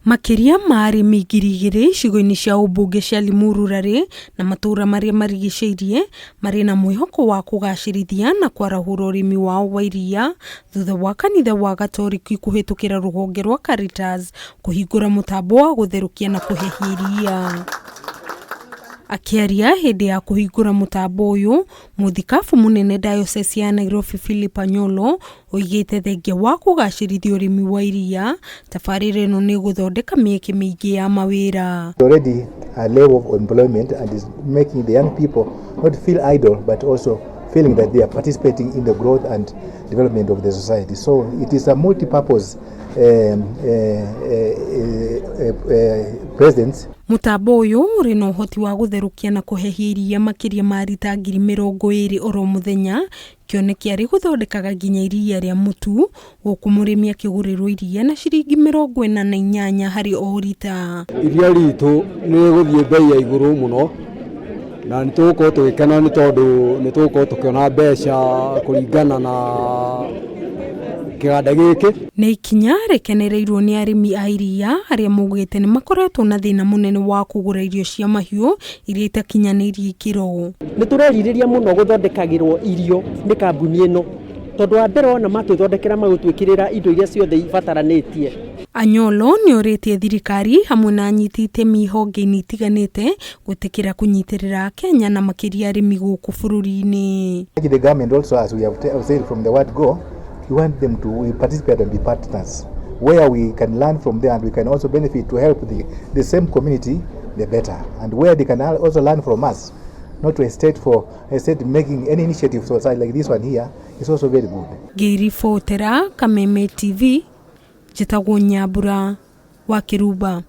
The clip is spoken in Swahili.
Makiria mari migirigire icigo-ini cia umbunge cia Limuru LARI na matura maria marigiciirie mari na mwihoko wa kugacirithia na kwarahura urimi wao wa iria thutha wa kanitha wa gatoreki kuhitukira ruhonge rwa CARITAS kuhingura mutambo wa gutherukia na kuhehia iria. Akiaria hindi ya kuhingura mutambo uyu muthikabu munene diocese ya Nairobi Philip Anyolo oigite thengia wa kugacirithia urimi wa iria tabarire no ni guthondeka mieke mingi ya mawira. Already a level of employment and is making the young people not feel idle but also feeling that they are participating in the growth and development of the society. So it is a multi-purpose presence. Mutambo uyu uri na uhoti wa gutherukia na kuhehia iria makiria ma rita 20,000 oro muthenya kioneki ari guthondekaga nginya iria ria mutu guku murimi akigurirwo iria na ciringi 48 hari o rita. Iria ritu ni guthie bei ya iguru muno na nituko twikena ni tondu nituko tukiona mbeca kuringana na kiganda giki. Ni ikinya rekenereirwo ni arimi a iria aria mugite ni makoretwo na thina munene wa kugura irio cia mahiu iria itakinyanirie ikiro. Ni tureririria muno guthondekagirwo irio ni kambuni ino tondu wa mbere ona matwithondekera magutwikirira indo iria ciothe ibataranitie. Anyolo ni oritie thirikari hamwe na anyiti itemi honge-ini itiganite gutikira kunyitirira Kenya na makiria arimi guku bururi-ini. The government also, as we have said from the word go, we want them to participate and be partners where we can learn from them and we can also benefit to help the same community the better, and where they can also learn from us, not to hesitate for making any initiative like this one here is also very good. Ngiribotera Kameme TV, Njĩtagwo Nyambura wa Kiruba.